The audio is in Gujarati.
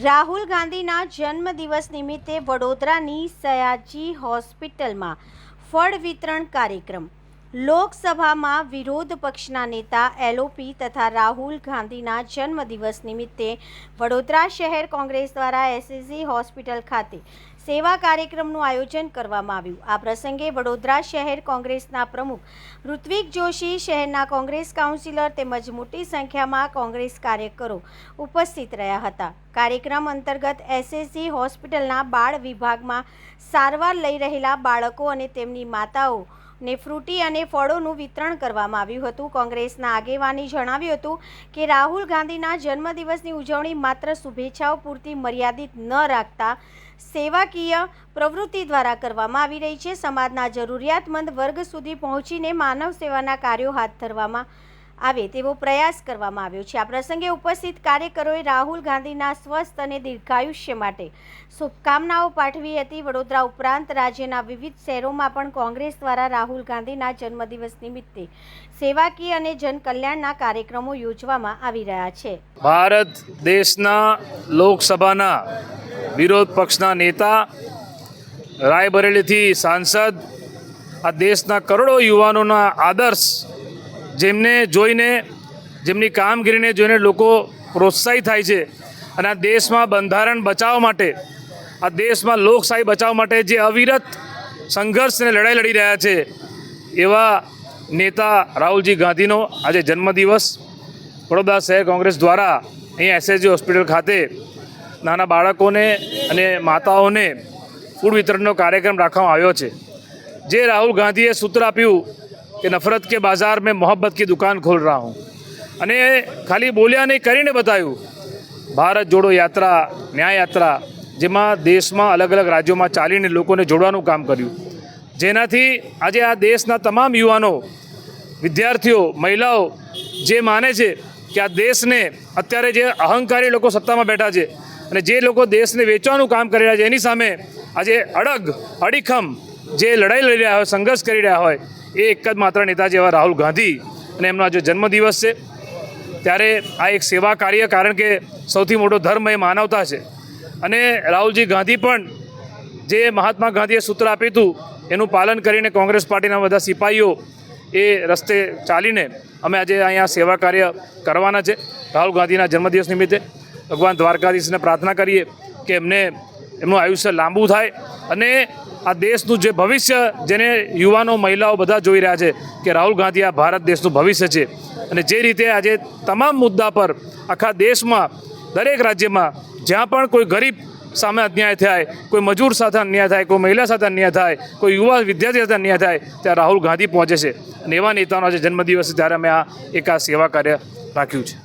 રાહુલ ગાંધીના જન્મદિવસ નિમિત્તે વડોદરાની સયાજી હોસ્પિટલમાં ફળ વિતરણ કાર્યક્રમ। લોકસભામાં વિરોધ પક્ષના નેતા એલઓપી તથા રાહુલ ગાંધીના જન્મદિવસ નિમિત્તે વડોદરા શહેર કોંગ્રેસ દ્વારા એસએસજી હોસ્પિટલ ખાતે સેવા કાર્યક્રમનું આયોજન કરવામાં આવ્યું। આ પ્રસંગે વડોદરા શહેર કોંગ્રેસના પ્રમુખ ઋત્વિક જોશી, શહેરના કોંગ્રેસ કાઉન્સિલર તેમજ મોટી સંખ્યામાં કોંગ્રેસ કાર્યકરો ઉપસ્થિત રહ્યા હતા। કાર્યક્રમ અંતર્ગત એસએસજી હોસ્પિટલના બાળ વિભાગમાં સારવાર લઈ રહેલા બાળકો અને તેમની માતાઓ ને ફ્રૂટી અને ફળોનું વિતરણ કરવામાં આવ્યું હતું। કોંગ્રેસના આગેવાને જણાવ્યું હતું કે રાહુલ ગાંધીના જન્મદિવસની ઉજવણી માત્ર શુભેચ્છાઓ પૂરતી મર્યાદિત ન રાખતા સેવાકીય પ્રવૃત્તિ દ્વારા કરવામાં આવી રહી છે। સમાજના જરૂરિયાતમંદ વર્ગ સુધી પહોંચીને માનવ સેવાના કાર્યો હાથ ધરવામાં આવે તેવો પ્રયાસ કરવામાં આવ્યો છે। આ પ્રસંગે ઉપસ્થિત કાર્યકરોએ રાહુલ ગાંધીના સ્વસ્થ અને દીર્ઘાયુષ્ય માટે શુભકામનાઓ પાઠવી હતી। વડોદરા ઉપરાંત રાજ્યના વિવિધ શહેરોમાં પણ કોંગ્રેસ દ્વારા રાહુલ ગાંધીના જન્મદિવસ નિમિત્તે સેવાકીય અને જનકલ્યાણના કાર્યક્રમો યોજવામાં આવી રહ્યા છે। ભારત દેશના લોકસભાના વિરોધ પક્ષના નેતા, રાયબરેલીથી સાંસદ, આ દેશના કરોડો યુવાનોના આદર્શ, જેમને જોઈને, જેમની કામગીરીને જોઈને લોકો પ્રોત્સાહિત થાય છે અને આ દેશમાં બંધારણ બચાવવા માટે, આ દેશમાં લોકશાહી બચાવવા માટે જે અવિરત સંઘર્ષ અને લડાઈ લડી રહ્યા છે એવા નેતા રાહુલજી ગાંધીનો આજે જન્મદિવસ વડોદરા શહેર કોંગ્રેસ દ્વારા અહીંયા એસએસજી હોસ્પિટલ ખાતે નાના બાળકોને અને માતાઓને ફૂડ વિતરણનો કાર્યક્રમ રાખવામાં આવ્યો છે। જે રાહુલ ગાંધીએ સૂત્ર આપ્યું कि नफरत के बाज़ार में मोहब्बत की दुकान खोल रहा हूँ, અને ખાલી બોલ્યા નહીં, કરીને બતાવ્યું। ભારત જોડો યાત્રા, ન્યાય યાત્રા, જેમાં દેશમાં અલગ અલગ રાજ્યોમાં ચાલીને લોકોને જોડવાનું કામ કર્યું, જેનાથી આજે આ દેશના તમામ યુવાનો, વિદ્યાર્થીઓ, મહિલાઓ જે માને છે કે આ દેશને અત્યારે જે અહંકારી લોકો સત્તામાં બેઠા છે અને જે લોકો દેશને વેચવાનું કામ કરી રહ્યા છે એની સામે આજે અડીખમ જે લડાઈ લડી રહ્યા હોય, સંઘર્ષ કરી રહ્યા હોય, એ એક જ માત્ર નેતા જેવા રાહુલ ગાંધી અને એમનો આજે જન્મદિવસ છે ત્યારે આ એક સેવા કાર્ય, કારણ કે સૌથી મોટો ધર્મ એ માનવતા છે અને રાહુલજી ગાંધી પણ જે મહાત્મા ગાંધીએ સૂત્ર આપ્યું હતું એનું પાલન કરીને કોંગ્રેસ પાર્ટીના બધા સિપાહીઓ એ રસ્તે ચાલીને અમે આજે અહીંયા સેવા કાર્ય કરવાના છે। રાહુલ ગાંધીના જન્મદિવસ નિમિત્તે ભગવાન દ્વારકાધીશને પ્રાર્થના કરીએ કે એમનું આયુષ્ય લાંબુ થાય અને આ દેશનું જે ભવિષ્ય, જેને યુવાનો, મહિલાઓ બધા જોઈ રહ્યા છે કે રાહુલ ગાંધી આ ભારત દેશનું ભવિષ્ય છે અને જે રીતે આજે તમામ મુદ્દા પર આખા દેશમાં, દરેક રાજ્યમાં જ્યાં પણ કોઈ ગરીબ સામે અન્યાય થાય, કોઈ મજૂર સાથે અન્યાય થાય, કોઈ મહિલા સાથે અન્યાય થાય, કોઈ યુવા વિદ્યાર્થી સાથે અન્યાય થાય, ત્યાં રાહુલ ગાંધી પહોંચે છે અને એવા નેતાનો આજે જન્મદિવસ છે ત્યારે અમે એક આ સેવા કાર્ય રાખ્યું છે।